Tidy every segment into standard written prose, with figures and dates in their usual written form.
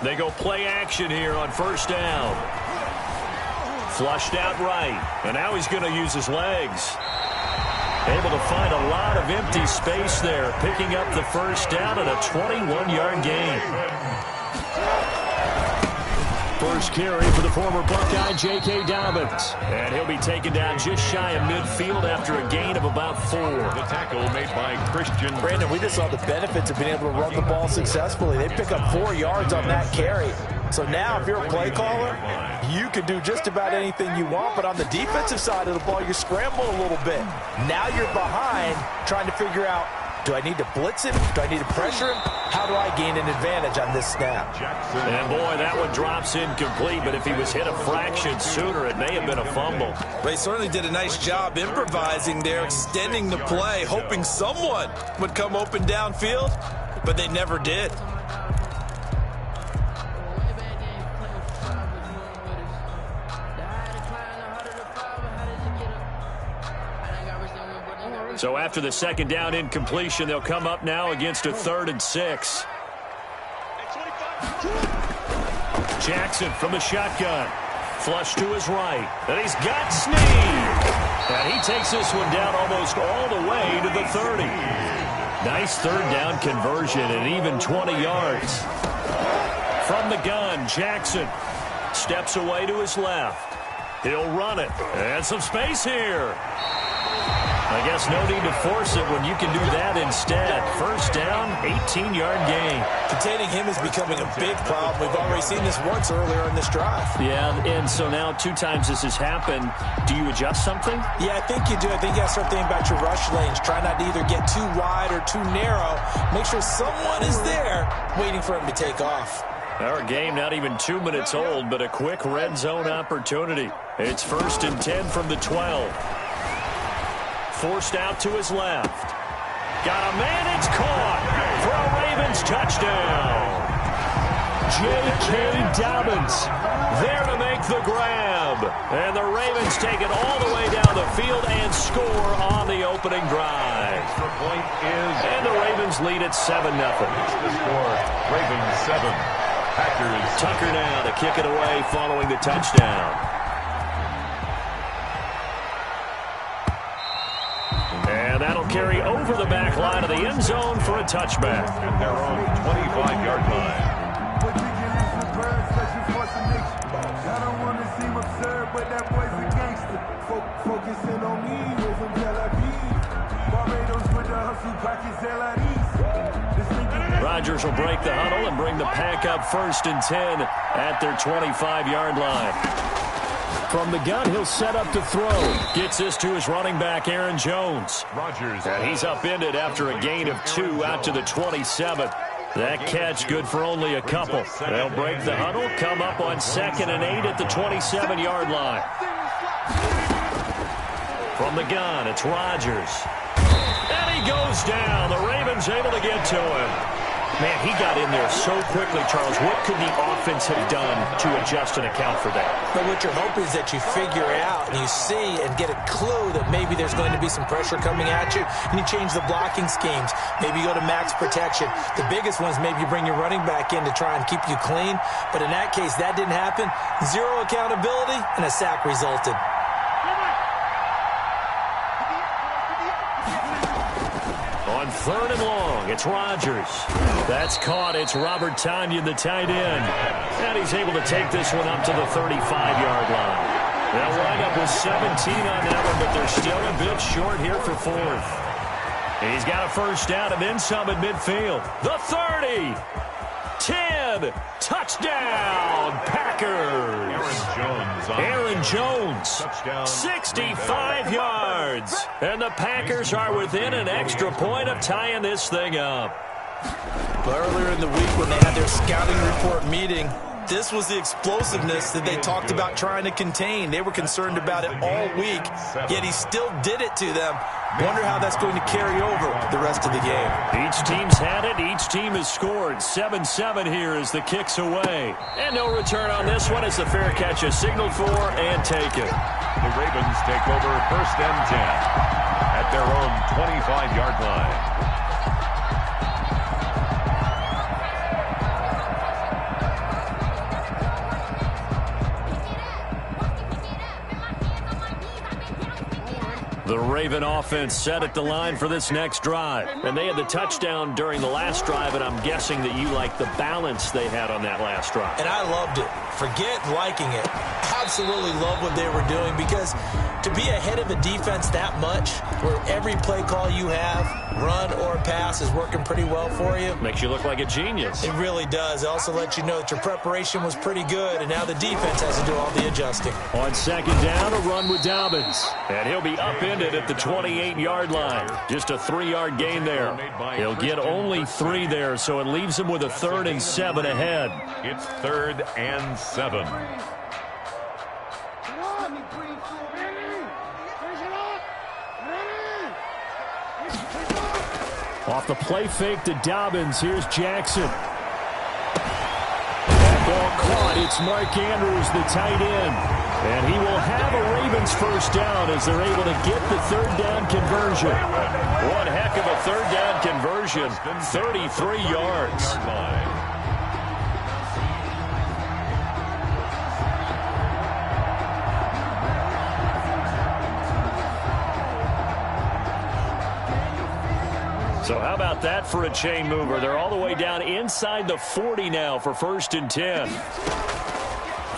They go play action here on first down. Flushed out right. And now he's going to use his legs. Able to find a lot of empty space there, picking up the first down and a 21-yard gain. First carry for the former Buckeye, J.K. Dobbins. And he'll be taken down just shy of midfield after a gain of about 4. The tackle made by Christian. Brandon, we just saw the benefits of being able to run the ball successfully. They pick up 4 yards on that carry. So now if you're a play caller, you can do just about anything you want. But on the defensive side of the ball, you scramble a little bit. Now you're behind trying to figure out, do I need to blitz him? Do I need to pressure him? How do I gain an advantage on this snap? And boy, that one drops incomplete, but if he was hit a fraction sooner, it may have been a fumble. They certainly did a nice job improvising there, extending the play, hoping someone would come open downfield, but they never did. So after the second down incompletion, they'll come up now against a 3rd and 6. Jackson from the shotgun. Flush to his right. And he's got Snead. And he takes this one down almost all the way to the 30. Nice 3rd down conversion and even 20 yards. From the gun, Jackson steps away to his left. He'll run it. And some space here. I guess no need to force it when you can do that instead. First down, 18-yard gain. Containing him is becoming a big problem. We've already seen this once earlier in this drive. Yeah, and so now 2 times this has happened. Do you adjust something? Yeah, I think you do. I think you have to start thinking about your rush lanes. Try not to either get too wide or too narrow. Make sure someone is there waiting for him to take off. Our game not even 2 minutes old, but a quick red zone opportunity. It's 1st and 10 from the 12. Forced out to his left. Got a man, it's caught for a Ravens touchdown. J.K. Dobbins there to make the grab. And the Ravens take it all the way down the field and score on the opening drive. The point is... And the Ravens lead at 7-0. The score, Ravens 7. Packers. Tucker now to kick it away following the touchdown. And that'll carry over the back line of the end zone for a touchback. At their own 25-yard line. Rodgers will break the huddle and bring the pack up 1st and 10 at their 25-yard line. From the gun, he'll set up to throw. Gets this to his running back, Aaron Jones. Rodgers. And he's upended after a gain of 2 out to the 27. That catch good for only a couple. They'll break the huddle, come up on 2nd and 8 at the 27-yard line. From the gun, it's Rodgers. And he goes down. The Ravens able to get to him. Man, he got in there so quickly, Charles. What could the offense have done to adjust and account for that? But what you're hoping is that you figure out and you see and get a clue that maybe there's going to be some pressure coming at you, and you change the blocking schemes. Maybe you go to max protection. The biggest one is maybe you bring your running back in to try and keep you clean. But in that case, that didn't happen. 0 accountability, and a sack resulted. On 3rd and long, it's Rodgers. That's caught. It's Robert Tonyan, the tight end. And he's able to take this one up to the 35-yard line. They'll wind up with 17 on that one, but they're still a bit short here for 4th. He's got a first down and then some at midfield. The 30. 10. Touchdown, Packers. Aaron Jones, 65 yards. And the Packers are within an extra point of tying this thing up. But earlier in the week when they had their scouting report meeting, this was the explosiveness that they talked about trying to contain. They were concerned about it all week, yet he still did it to them. Wonder how that's going to carry over the rest of the game. Each team's had it. Each team has scored. 7-7 here as the kick's away. And no return on this one as the fair catch is signaled for and taken. The Ravens take over 1st and 10 at their own 25-yard line. The Raven offense set at the line for this next drive. And they had the touchdown during the last drive, and I'm guessing that you like the balance they had on that last drive. And I loved it. Forget liking it. Absolutely love what they were doing, because to be ahead of a defense that much, where every play call you have, run or pass, is working pretty well for you. Makes you look like a genius. It really does. It also lets you know that your preparation was pretty good, and now the defense has to do all the adjusting. On second down, a run with Dobbins. And he'll be upended at the 28-yard line. Just a 3-yard gain there. He'll get only 3 there, so it leaves him with a 3rd and 7 ahead. It's 3rd and 7. Off the play fake to Dobbins, here's Jackson. That ball caught. It's Mark Andrews, the tight end. And he will have a Ravens first down as they're able to get the 3rd down conversion. One heck of a 3rd down conversion, 33 yards. So how about that for a chain mover? They're all the way down inside the 40 now for 1st and 10.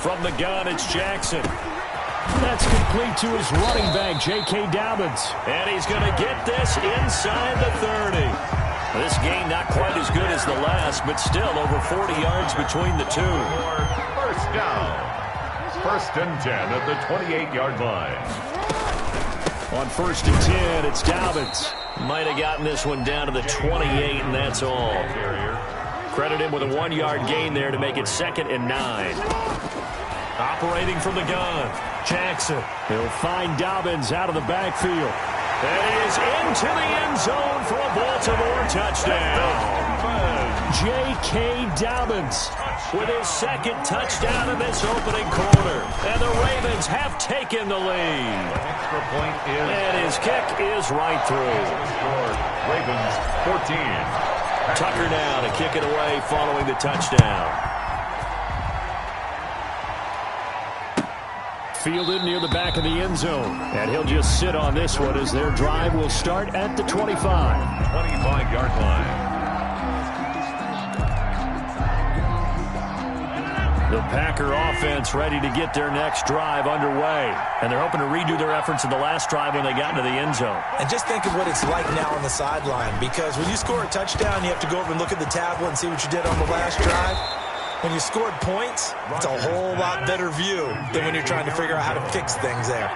From the gun, it's Jackson. That's complete to his running back, J.K. Dobbins. And he's going to get this inside the 30. This game not quite as good as the last, but still over 40 yards between the two. First down. 1st and 10 at the 28-yard line. On 1st and 10, it's Dobbins. Might have gotten this one down to the 28, and that's all. Credit him with a 1-yard gain there to make it 2nd and 9. Operating from the gun, Jackson. He'll find Dobbins out of the backfield. And he is into the end zone for a Baltimore touchdown. J.K. Dobbins with his 2nd touchdown in this opening quarter. And the Ravens have taken the lead. Extra point is... And his kick is right through. Ravens 14. Tucker now to kick it away following the touchdown. Fielded near the back of the end zone. And he'll just sit on this one as their drive will start at the 25. 25-yard line. The Packer offense ready to get their next drive underway. And they're hoping to redo their efforts in the last drive when they got into the end zone. And just think of what it's like now on the sideline, because when you score a touchdown, you have to go over and look at the tablet and see what you did on the last drive. When you scored points, it's a whole lot better view than when you're trying to figure out how to fix things there.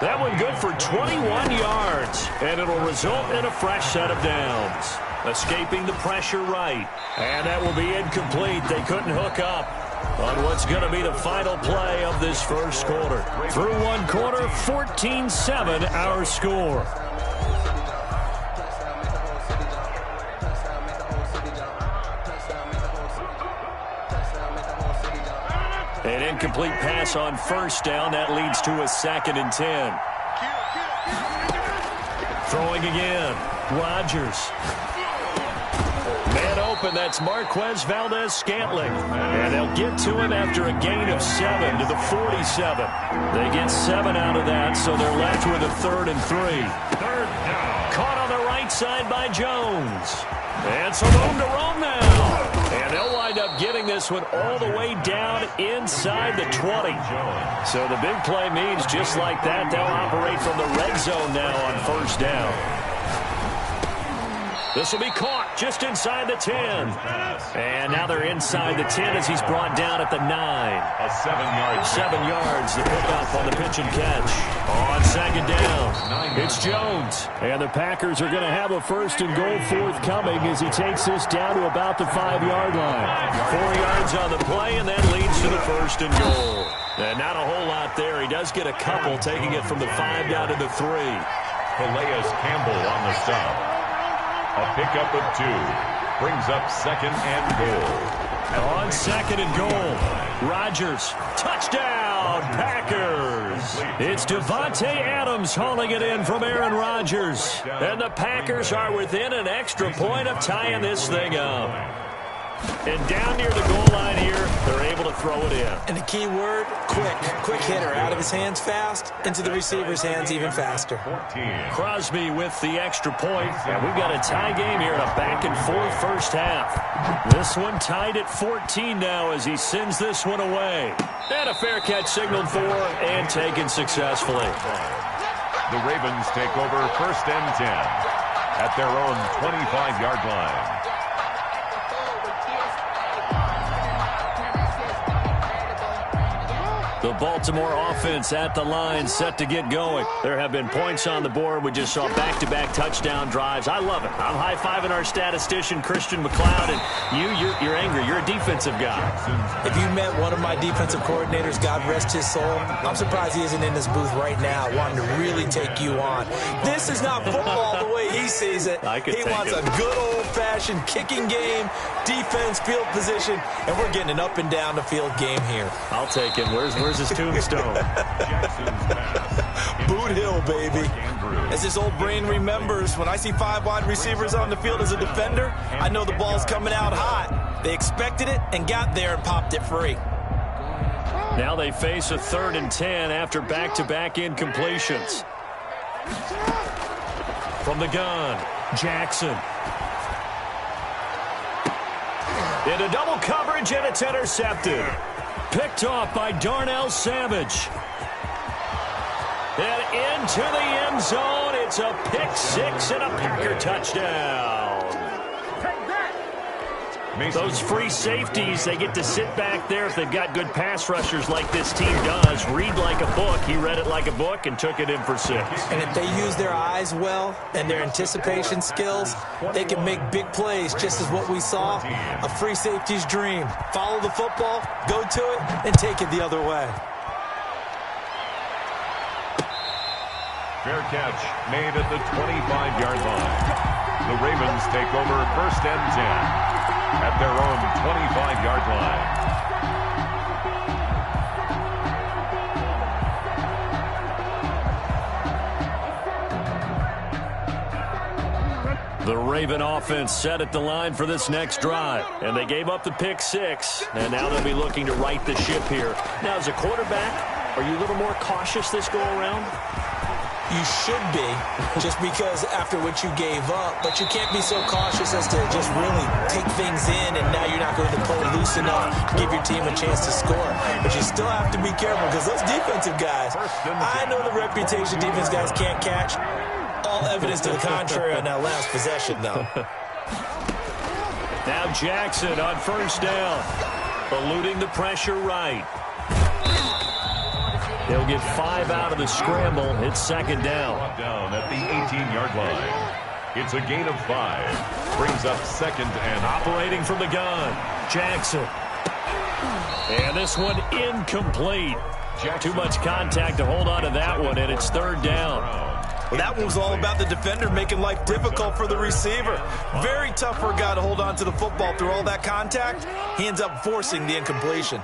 That one good for 21 yards, and it'll result in a fresh set of downs. Escaping the pressure right, and that will be incomplete. They couldn't hook up on what's going to be the final play of this first quarter. Through one quarter, 14-7 our score. An incomplete pass on 1st down. That leads to a 2nd and 10. Throwing again. Rodgers. Man open. That's Marquez Valdez-Scantling. And they'll get to him after a gain of 7 to the 47. They get 7 out of that, so they're left with a 3rd and 3. 3rd down. Caught on the right side by Jones. And some room to roam now. And they'll wind up getting this one all the way down inside the 20. So the big play means just like that, they'll operate from the red zone now on 1st down. This will be caught just inside the 10. And now they're inside the 10 as he's brought down at the 9. A 7-yard. 7 yards to pick up on the pitch and catch. On 2nd down, it's Jones. And the Packers are going to have a 1st and goal forthcoming as he takes this down to about the 5-yard line. 4 yards on the play, and that leads to the 1st and goal. And not a whole lot there. He does get a couple, taking it from the 5 down to the 3. Calais Campbell on the stop. A pickup of 2. Brings up 2nd and goal. On 2nd and goal, Rodgers. Touchdown, Packers. It's Devontae Adams hauling it in from Aaron Rodgers. And the Packers are within an extra point of tying this thing up. And down near the goal line here, they're able to throw it in. And the key word, quick. Quick hitter. Out of his hands fast, into the receiver's hands even faster. Crosby with the extra point. And we've got a tie game here in a back-and-forth first half. This one tied at 14 now as he sends this one away. And a fair catch signaled for and taken successfully. The Ravens take over 1st and 10 at their own 25-yard line. The Baltimore offense at the line, set to get going. There have been points on the board. We just saw back-to-back touchdown drives. I love it. I'm high-fiving our statistician, Christian McLeod, and you're angry. You're a defensive guy. If you met one of my defensive coordinators, God rest his soul, I'm surprised he isn't in this booth right now wanting to really take you on. This is not football the way he sees it. He wants a good old-fashioned kicking game, defense, field position, and we're getting an up-and-down-the-field game here. I'll take him. Where's his tombstone? Boot Hill, baby. As this old brain remembers, when I see 5 wide receivers on the field as a defender, I know the ball's coming out hot. They expected it and got there and popped it free. Now they face a 3rd and 10 after back-to-back incompletions. From the gun, Jackson. Into double coverage, and it's intercepted. Picked off by Darnell Savage. And into the end zone. It's a pick-6 and a Packer touchdown. Those free safeties, they get to sit back there if they've got good pass rushers like this team does. Read like a book. He read it like a book and took it in for 6. And if they use their eyes well and their anticipation skills, they can make big plays, just as what we saw. A free safety's dream. Follow the football, go to it, and take it the other way. Fair catch made at the 25-yard line. The Ravens take over 1st and 10 at their own 25-yard line. The Raven offense set at the line for this next drive. And they gave up the pick-6. And now they'll be looking to right the ship here. Now, as a quarterback, are you a little more cautious this go-around? You should be, just because after what you gave up, but you can't be so cautious as to just really take things in, and now you're not going to pull loose enough to give your team a chance to score. But you still have to be careful, because those defensive guys, I know the reputation defense guys can't catch. All evidence to the contrary on that last possession, though. Now Jackson on 1st down, eluding the pressure right. They'll get 5 out of the scramble. It's 2nd down. Down at the 18-yard line. It's a gain of 5. Brings up 2nd and operating from the gun. Jackson. And this one incomplete. Too much contact to hold on to that one, and it's 3rd down. Well, that one was all about the defender making life difficult for the receiver. Very tough for a guy to hold on to the football through all that contact. He ends up forcing the incompletion.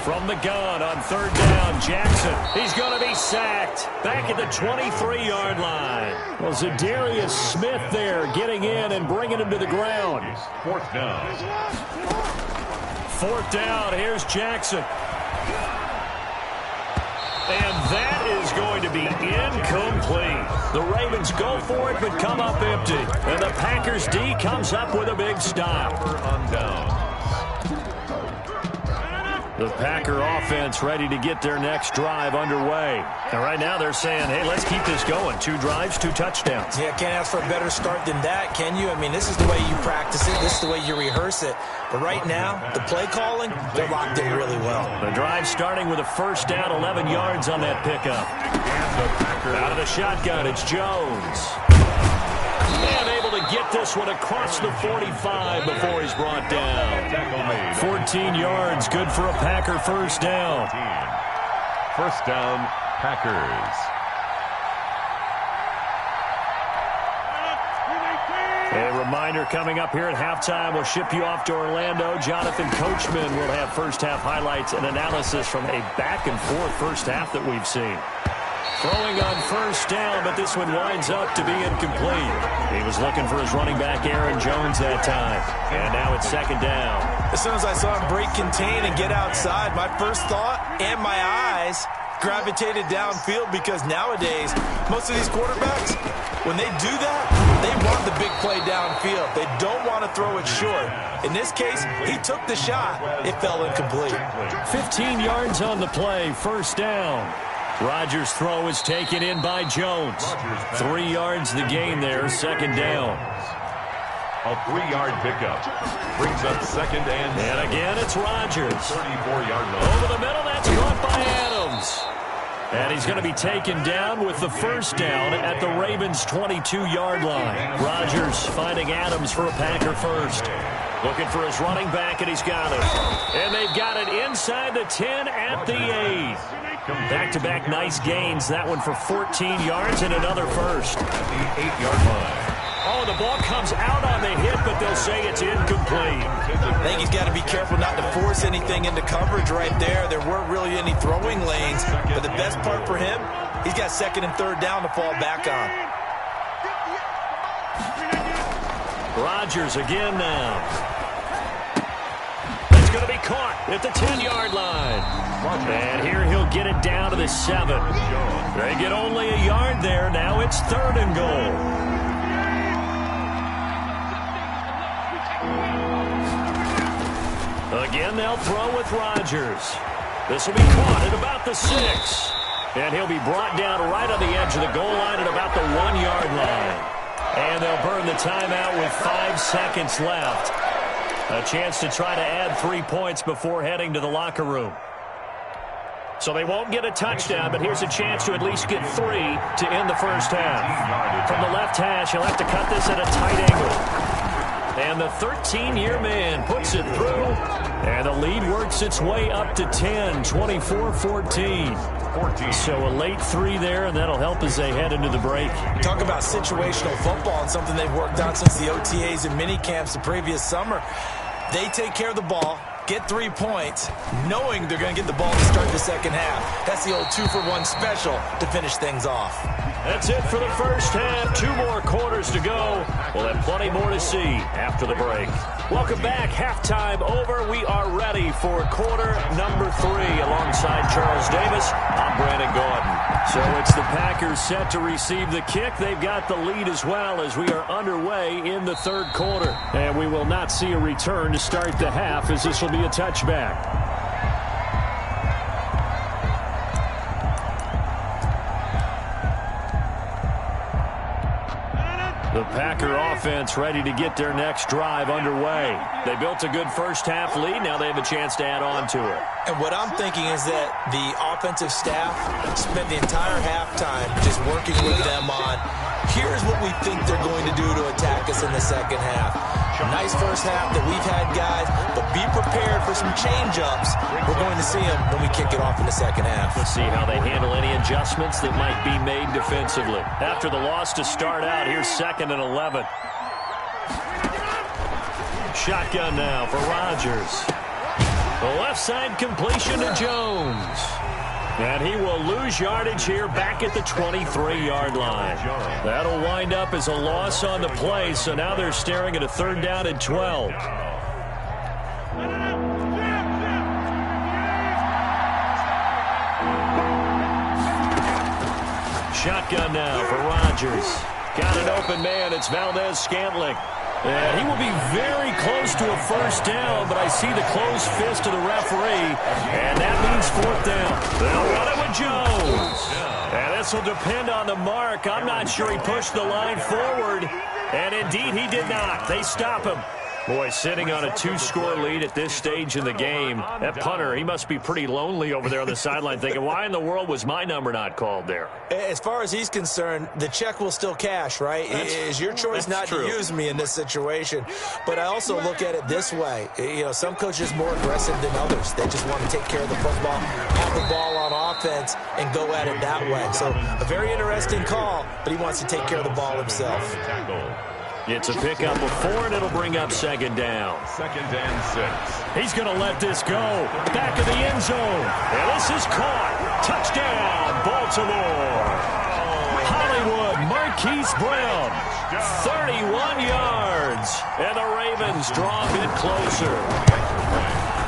From the gun on 3rd down, Jackson. He's going to be sacked. Back at the 23-yard line. Well, Zadarius Smith there getting in and bringing him to the ground. 4th down. 4th down. Here's Jackson. And that is going to be incomplete. The Ravens go for it but come up empty. And the Packers D comes up with a big stop. On down. The Packer offense ready to get their next drive underway. And right now they're saying, hey, let's keep this going. 2 drives, 2 touchdowns. Yeah, can't ask for a better start than that, can you? I mean, this is the way you practice it. This is the way you rehearse it. But right now, the play calling, they're locked in really well. The drive starting with a 1st down, 11 yards on that pickup. Out of the shotgun, it's Jones. And able to get this one across the 45 before he's brought down. 14 yards, good for a Packer 1st down. 1st down, Packers. A reminder coming up here at halftime, we'll ship you off to Orlando. Jonathan Coachman will have first half highlights and analysis from a back-and-forth first half that we've seen. Throwing on first down, but this one winds up to be incomplete. He was looking for his running back, Aaron Jones, that time. And now it's second down. As soon as I saw him break contain and get outside, my first thought and my eyes gravitated downfield, because nowadays, most of these quarterbacks, when they do that, they want the big play downfield. They don't want to throw it short. In this case, he took the shot. It fell incomplete. 15 yards on the play, first down. Rodgers' throw is taken in by Jones. 3 yards the gain there, second down. A 3-yard pickup brings up second and again, it's Rodgers. 34-yard line. Over the middle, that's caught by Adams. And he's going to be taken down with the first down at the Ravens' 22-yard line. Rodgers finding Adams for a Packer first. Looking for his running back, and he's got it. And they've got it inside the 10 at the 8. Back-to-back nice gains. That one for 14 yards and another first. At the 8-yard line. Oh, the ball comes out on the hit, but they'll say it's incomplete. I think he's got to be careful not to force anything into coverage right there. There weren't really any throwing lanes, but the best part for him, he's got second and third down to fall back on. Rodgers again now. It's going to be caught at the 10-yard line. And here he'll get it down to the 7. They get only a yard there. Now it's third and goal. Again, they'll throw with Rodgers. This will be caught at about the 6. And he'll be brought down right on the edge of the goal line at about the 1-yard line. And they'll burn the timeout with 5 seconds left. A chance to try to add 3 points before heading to the locker room. So they won't get a touchdown, but here's a chance to at least get 3 to end the first half. From the left hash, he'll have to cut this at a tight angle. And the 13-year man puts it through. And the lead works its way up to 10, 24-14. So a late 3 there, and that'll help as they head into the break. Talk about situational football and something they've worked on since the OTAs and mini camps the previous summer. They take care of the ball, get 3 points, knowing they're going to get the ball to start the second half. That's the old 2-for-1 special to finish things off. That's it for the first half. 2 more quarters to go. We'll have plenty more to see after the break. Welcome back. Halftime over. We are ready for quarter number 3. Alongside Charles Davis, I'm Brandon Gordon. So it's the Packers set to receive the kick. They've got the lead as well as we are underway in the third quarter. And we will not see a return to start the half, as this will be a touchback. The Packer offense ready to get their next drive underway. They built a good first half lead. Now they have a chance to add on to it. And what I'm thinking is that the offensive staff spent the entire halftime just working with them on, here's what we think they're going to do to attack us in the second half. Nice first half that we've had, guys, but be prepared for some change-ups. We're going to see them when we kick it off in the second half. Let's see how they handle any adjustments that might be made defensively. After the loss to start out, here's second and 11. Shotgun now for Rodgers. The left side completion to Jones. And he will lose yardage here back at the 23-yard line. That'll wind up as a loss on the play, so now they're staring at a third down and 12. Shotgun now for Rodgers. Got an open man. It's Valdez-Scantling. And he will be very close to a first down, but I see the closed fist of the referee, and that means fourth down. They'll run it with Jones. And this will depend on the mark. I'm not sure he pushed the line forward, and indeed he did not. They stop him. Boy, sitting on a 2-score lead at this stage in the game, that punter, he must be pretty lonely over there on the sideline thinking, why in the world was my number not called there? As far as he's concerned, the check will still cash, right? It's your choice not to use me in this situation. But I also look at it this way. You know, some coaches are more aggressive than others. They just want to take care of the football, have the ball on offense, and go at it that way. So a very interesting call, but he wants to take care of the ball himself. It's a pickup of 4, and it'll bring up second down. Second and 6. He's going to let this go. Back of the end zone. And this is caught. Touchdown, Baltimore. Hollywood, Marquise Brown, 31 yards. And the Ravens draw a bit closer.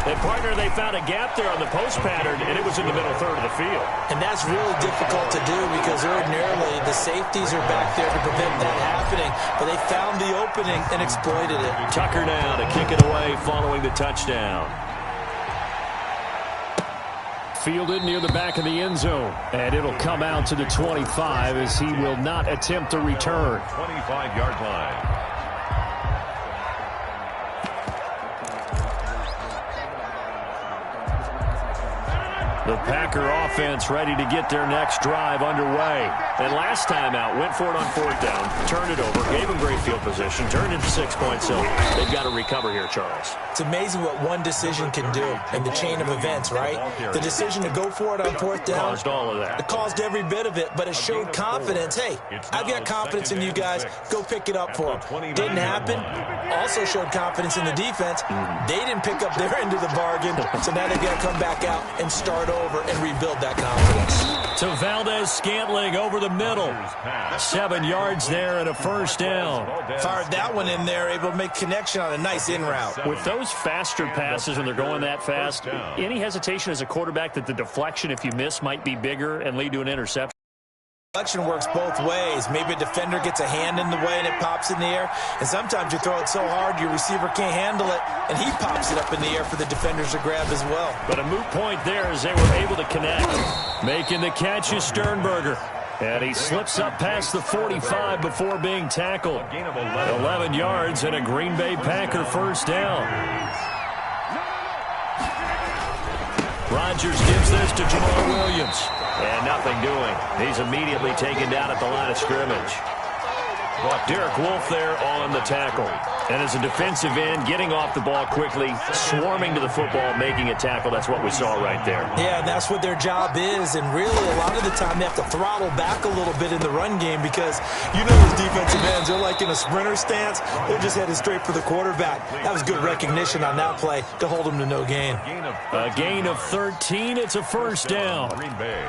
And, partner, they found a gap there on the post pattern, and it was in the middle third of the field. And that's really difficult to do because ordinarily the safeties are back there to prevent that happening. But they found the opening and exploited it. Tucker now to kick it away following the touchdown. Fielded near the back of the end zone. And it'll come out to the 25 as he will not attempt to return. 25-yard line. The Packer offense ready to get their next drive underway. And last time out, went for it on fourth down, turned it over, gave them great field position, turned into 6 points. So they've got to recover here, Charles. It's amazing what one decision can do in the chain of events, right? The decision to go for it on fourth down. Caused all of that. It caused every bit of it, but it showed confidence. Hey, I've got confidence in you guys. Go pick it up for them. Didn't happen. Also showed confidence in the defense. They didn't pick up their end of the bargain, so now they've got to come back out and start over and rebuild that confidence. To Valdez-Scantling over the middle. 7 yards there and a first down. Fired that one in there, able to make connection on a nice in route. With those faster passes when they're going that fast, any hesitation as a quarterback that the deflection, if you miss, might be bigger and lead to an interception? Deflection works both ways. Maybe a defender gets a hand in the way and it pops in the air. And sometimes you throw it so hard your receiver can't handle it, and he pops it up in the air for the defenders to grab as well. But a moot point there as they were able to connect. Making the catch is Sternberger. And he slips up past the 45 before being tackled. 11 yards and a Green Bay Packer first down. Rodgers gives this to Jamal Williams. And nothing doing. He's immediately taken down at the line of scrimmage. Derek Wolfe there on the tackle. And as a defensive end, getting off the ball quickly, swarming to the football, making a tackle. That's what we saw right there. Yeah, and that's what their job is. And really, a lot of the time, they have to throttle back a little bit in the run game because you know those defensive ends, they're like in a sprinter stance. They're just headed straight for the quarterback. That was good recognition on that play to hold them to no gain. A gain of 13. It's a first down. Green Bay.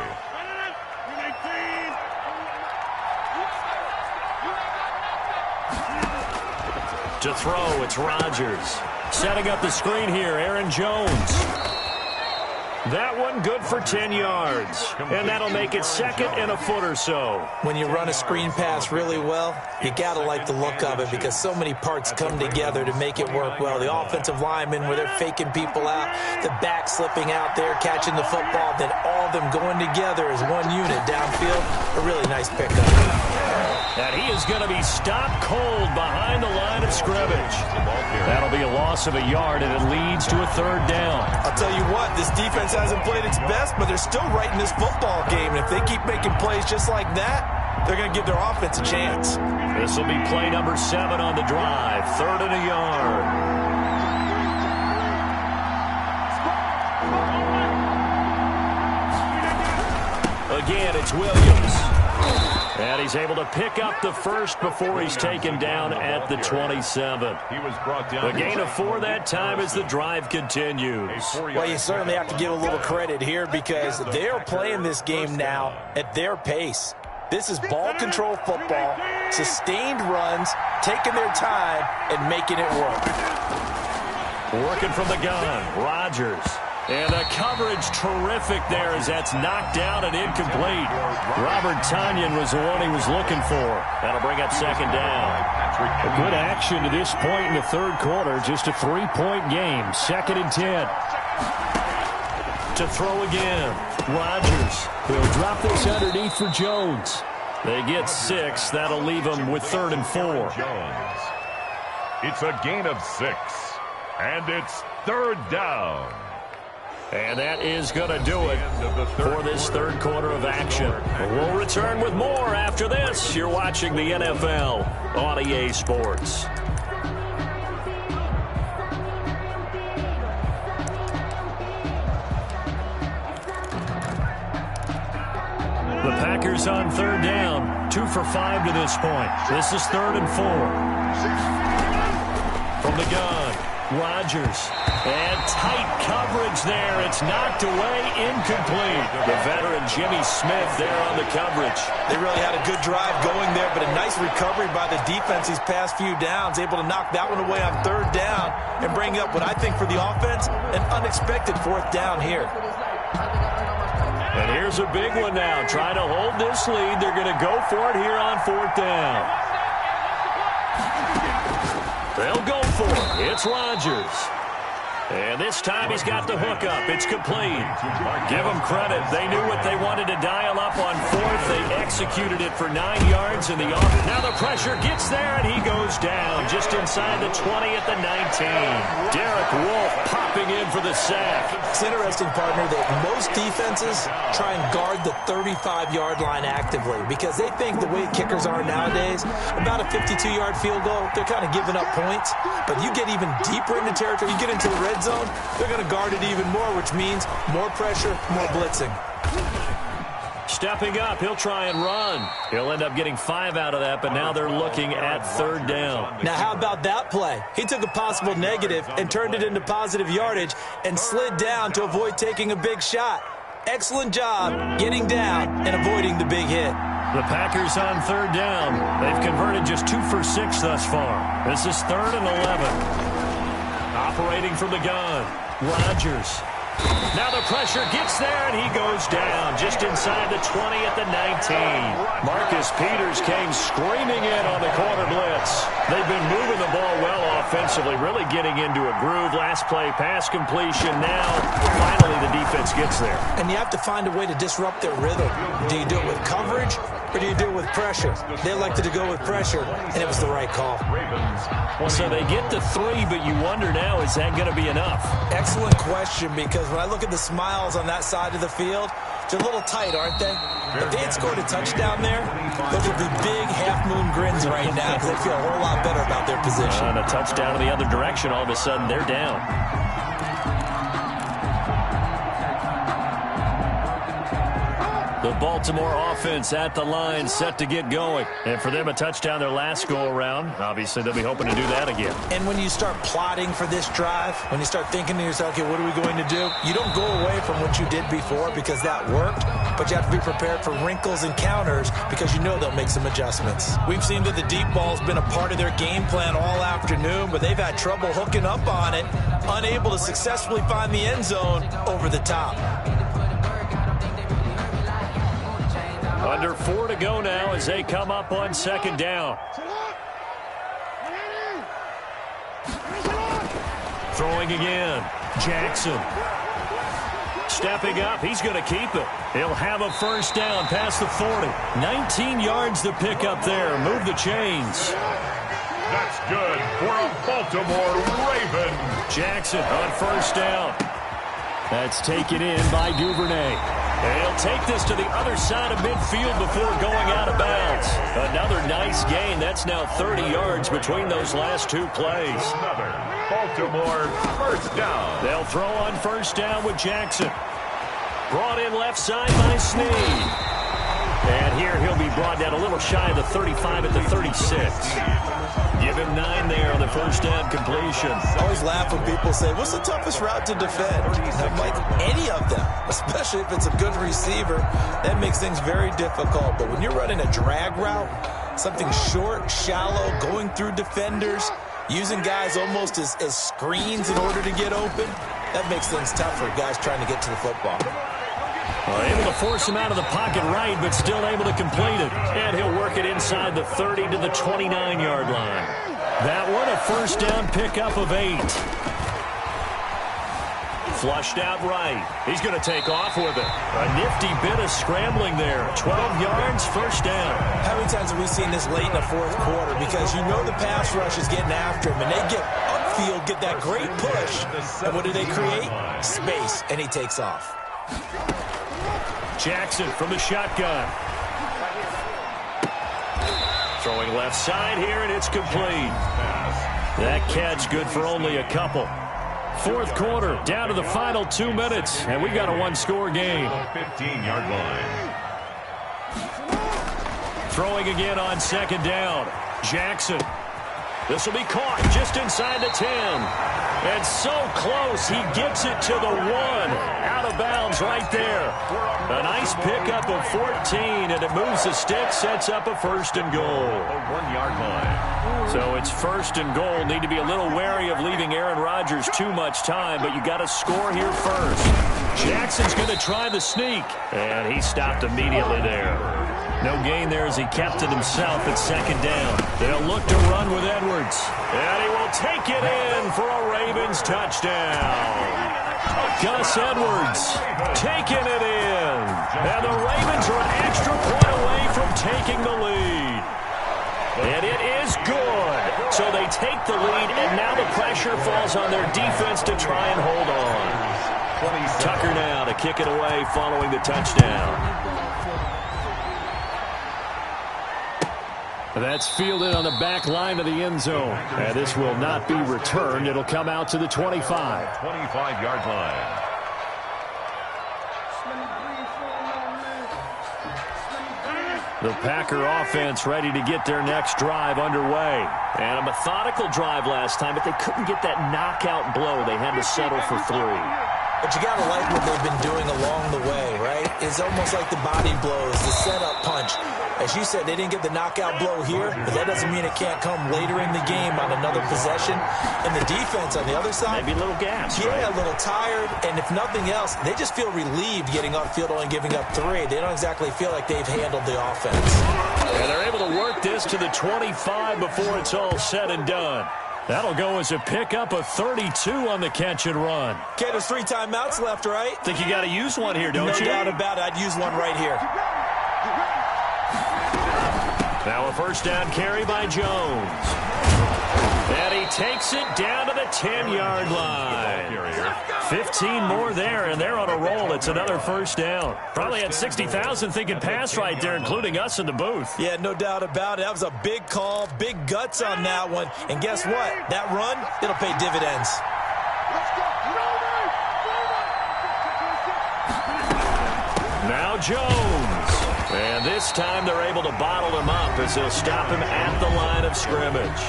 To throw, it's Rodgers. Setting up the screen here, Aaron Jones. That one good for 10 yards. And that'll make it second and a foot or so. When you run a screen pass really well, you got to like the look of it because so many parts come together to make it work well. The offensive linemen where they're faking people out, the back slipping out there, catching the football, then all of them going together as one unit downfield. A really nice pickup. And he is going to be stopped cold behind the line of scrimmage. That'll be a loss of a yard, and it leads to a third down. I'll tell you what, this defense hasn't played its best, but they're still right in this football game. And if they keep making plays just like that, they're going to give their offense a chance. This will be play number 7 on the drive. 3rd and a yard. Again, it's Williams. And he's able to pick up the first before he's taken down at the 27. He was brought down. A gain of 4 that time as the drive continues. Well, you certainly have to give a little credit here because they're playing this game now at their pace. This is ball control football, sustained runs, taking their time, and making it work. Working from the gun, Rodgers. And the coverage terrific there as that's knocked down and incomplete. Robert Tonyan was the one he was looking for. That'll bring up second down. A good action to this point in the third quarter. Just a 3-point game. 2nd and 10. To throw again. Rodgers. He'll drop this underneath for Jones. They get 6. That'll leave them with 3rd and 4. Jones. It's a gain of 6. And it's 3rd down. And that is going to do it for this third quarter of action. We'll return with more after this. You're watching the NFL on EA Sports. The Packers on 3rd down. 2 for 5 to this point. This is 3rd and 4. From the gun. Rodgers. And tight coverage there. It's knocked away, incomplete. The veteran Jimmy Smith there on the coverage. They really had a good drive going there, but a nice recovery by the defense these past few downs, able to knock that one away on third down and bring up what I think for the offense, an unexpected fourth down here. And here's a big one now. Trying to hold this lead. They're going to go for it here on fourth down. They'll go for it. It's Rodgers. And this time he's got the hook up. It's complete. Give them credit. They knew what they wanted to dial up on fourth. They executed it for 9 yards in the off. Now the pressure gets there, and he goes down just inside the 20 at the 19. Derek Wolfe popping in for the sack. It's interesting, partner, that most defenses try and guard the 35-yard line actively because they think the way kickers are nowadays, about a 52-yard field goal, they're kind of giving up points. But you get even deeper into territory, you get into the red zone, they're going to guard it even more, which means more pressure, more blitzing. Stepping up, he'll try and run. He'll end up getting 5 out of that, but now they're looking at third down. Now, how about that play? He took a possible negative and turned it into positive yardage and slid down to avoid taking a big shot. Excellent job getting down and avoiding the big hit. The Packers on third down. They've converted just 2 for 6 thus far. This is 3rd and 11. Operating from the gun, Rodgers. Now the pressure gets there, and he goes down just inside the 20 at the 19. Marcus Peters came screaming in on the corner blitz. They've been moving the ball well offensively, really getting into a groove. Last play, pass completion. Now, finally, the defense gets there. And you have to find a way to disrupt their rhythm. Do you do it with coverage, or do you do it with pressure? They elected to go with pressure, and it was the right call. So they get to 3, but you wonder now, is that going to be enough? Excellent question, because when I look at the smiles on that side of the field, they're a little tight, aren't they? If they had scored a touchdown there, those would be big half-moon grins right now because they feel a whole lot better about their position. And a touchdown in the other direction, all of a sudden they're down. The Baltimore offense at the line, set to get going. And for them, a touchdown their last go-around. Obviously, they'll be hoping to do that again. And when you start plotting for this drive, when you start thinking to yourself, okay, what are we going to do? You don't go away from what you did before because that worked, but you have to be prepared for wrinkles and counters because you know they'll make some adjustments. We've seen that the deep ball's been a part of their game plan all afternoon, but they've had trouble hooking up on it, unable to successfully find the end zone over the top. Under 4 to go now as they come up on second down. Throwing again. Jackson. Stepping up. He's going to keep it. He'll have a first down past the 40. 19 yards to pick up there. Move the chains. That's good for a Baltimore Raven. Jackson on first down. That's taken in by Duvernay. And he'll take this to the other side of midfield before going out of bounds. Another nice gain. That's now 30 yards between those last 2 plays. Another Baltimore first down. They'll throw on first down with Jackson. Brought in left side by Snead. And here he'll be brought down a little shy of the 35 at the 36. Give him 9 there on the first down completion. I always laugh when people say, what's the toughest route to defend? I'm like, any of them, especially if it's a good receiver. That makes things very difficult. But when you're running a drag route, something short, shallow, going through defenders, using guys almost as screens in order to get open, that makes things tough for guys trying to get to the football. Able to force him out of the pocket right, but still able to complete it. And he'll work it inside the 30 to the 29-yard line. That one, a first down pickup of 8. Flushed out right. He's going to take off with it. A nifty bit of scrambling there. 12 yards, first down. How many times have we seen this late in the fourth quarter? Because you know the pass rush is getting after him, and they get upfield, get that great push. And what do they create? Space, and he takes off. Jackson from the shotgun. Throwing left side here, and it's complete. That catch good for only a couple. Fourth quarter, down to the final 2 minutes, and we've got a 1-score game. 15-yard line. Throwing again on second down. Jackson. This will be caught just inside the 10. And so close, he gets it to the 1. Out of bounds right there. A nice pickup of 14, and it moves the stick, sets up a 1st and goal. A 1-yard line. So it's 1st and goal. Need to be a little wary of leaving Aaron Rodgers too much time, but you got to score here first. Jackson's going to try the sneak, and he stopped immediately there. No gain there as he kept it himself at 2nd down. They'll look to run with Edwards. And he will take it in for a Ravens touchdown. Gus Edwards taking it in. And the Ravens are an extra point away from taking the lead. And it is good. So they take the lead, and now the pressure falls on their defense to try and hold on. Tucker now to kick it away following the touchdown. That's fielded on the back line of the end zone. And this will not be returned. It'll come out to the 25. 25-yard line. The Packer offense ready to get their next drive underway. And a methodical drive last time, but they couldn't get that knockout blow. They had to settle for 3. But you got to like what they've been doing along the way, right? It's almost like the body blows, the setup punch. As you said, they didn't get the knockout blow here, but that doesn't mean it can't come later in the game on another possession. And the defense on the other side, maybe a little gas, yeah, right? A little tired. And if nothing else, they just feel relieved getting upfield and giving up 3. They don't exactly feel like they've handled the offense. And they're able to work this to the 25 before it's all said and done. That'll go as a pickup of 32 on the catch and run. Okay, there's 3 timeouts left, right? Think you got to use one here, don't you? No doubt about it. I'd use one right here. Now a 1st down carry by Jones. And he takes it down to the 10-yard line. 15 more there, and they're on a roll. It's another 1st down. Probably had 60,000 thinking pass right there, including us in the booth. Yeah, no doubt about it. That was a big call, big guts on that one. And guess what? That run, it'll pay dividends. Now Jones. And this time they're able to bottle him up as they'll stop him at the line of scrimmage.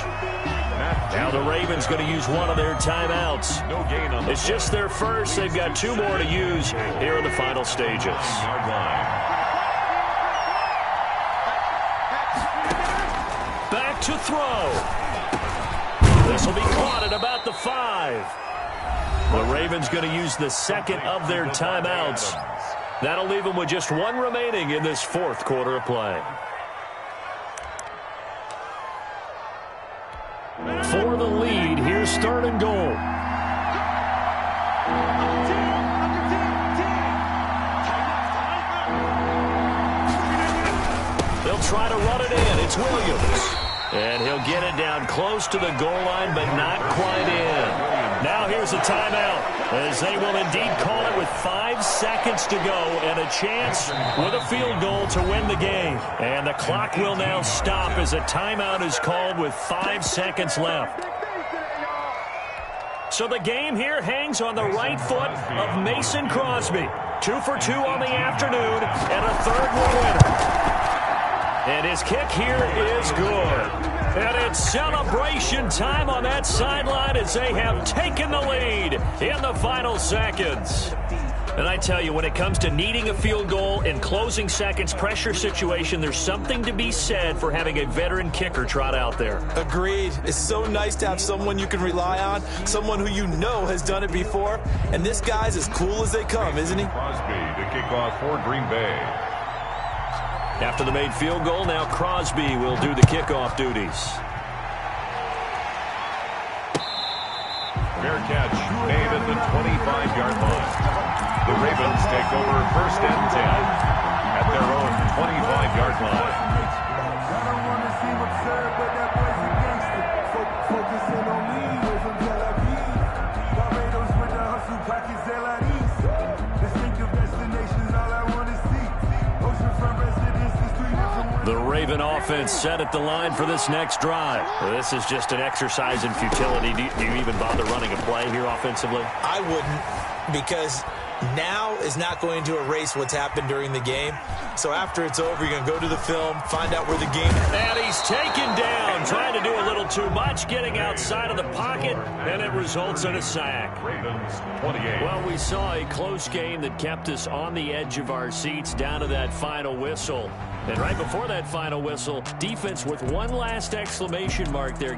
Now the Ravens going to use one of their timeouts. No gain on it's just their first. They've got 2 more to use here in the final stages. Back to throw. This will be caught at about the 5. The Ravens going to use the 2nd of their timeouts. That'll leave them with just 1 remaining in this 4th quarter of play. For the lead, here's 3rd and goal. They'll try to run it in. It's Williams. And he'll get it down close to the goal line, but not quite in. Now here's a timeout, as they will indeed call it with 5 seconds to go and a chance with a field goal to win the game. And the clock will now stop as a timeout is called with 5 seconds left. So the game here hangs on the right foot of Mason Crosby. 2 for 2 on the afternoon and a 3rd one winner. And his kick here is good. And it's celebration time on that sideline as they have taken the lead in the final seconds. And I tell you, when it comes to needing a field goal in closing seconds, pressure situation, there's something to be said for having a veteran kicker trot out there. Agreed. It's so nice to have someone you can rely on, someone who you know has done it before. And this guy's as cool as they come, isn't he? Crosby to kick off for Green Bay. After the made field goal, now Crosby will do the kickoff duties. Fair catch made at the 25-yard line. The Ravens take over 1st and 10 at their own 25-yard line. The Raven offense set at the line for this next drive. This is just an exercise in futility. Do you even bother running a play here offensively? I wouldn't, because Now is not going to erase what's happened during the game. So after it's over, you're going to go to the film, find out where the game is. And he's taken down, trying to do a little too much, getting outside of the pocket, and it results in a sack. Ravens 28. Well, we saw a close game that kept us on the edge of our seats down to that final whistle. And right before that final whistle, defense with one last exclamation mark there.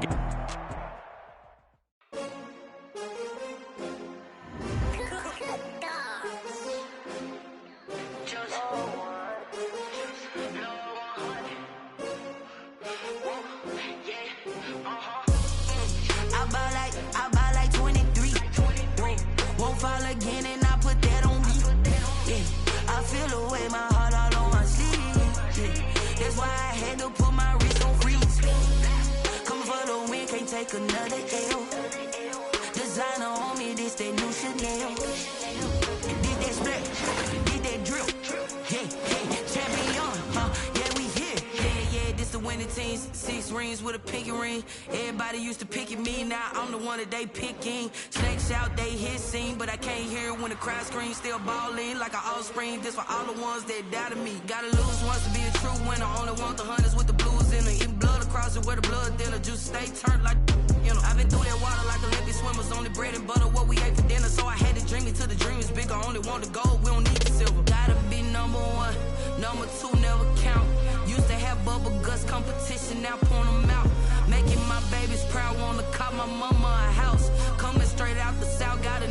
Another L. Designer on me, this that new Chanel. Did that split, did that drip. Yeah, champion, yeah, we here. Yeah, this the winning teams. 6 rings with a pinky ring. Everybody used to pick at me, now I'm the one that they picking. Snakes out, they hissing, but I can't hear when the crowd screams. Still balling like an offspring. This for all the ones that doubted me. Gotta lose once to be a true winner. Only want the hunters with the blues in it. Eating blood across it where the blood thinner. Juice stay turned like. You know, I've been through that water like Olympic swimmers. Only bread and butter, what we ate for dinner. So I had to dream it till the dream is bigger. Only want the gold, we don't need the silver. Gotta be number 1, number 2 never count. Used to have bubble guts competition, now point them out. Making my babies proud, wanna cop my mama a house. Coming straight out the south, got a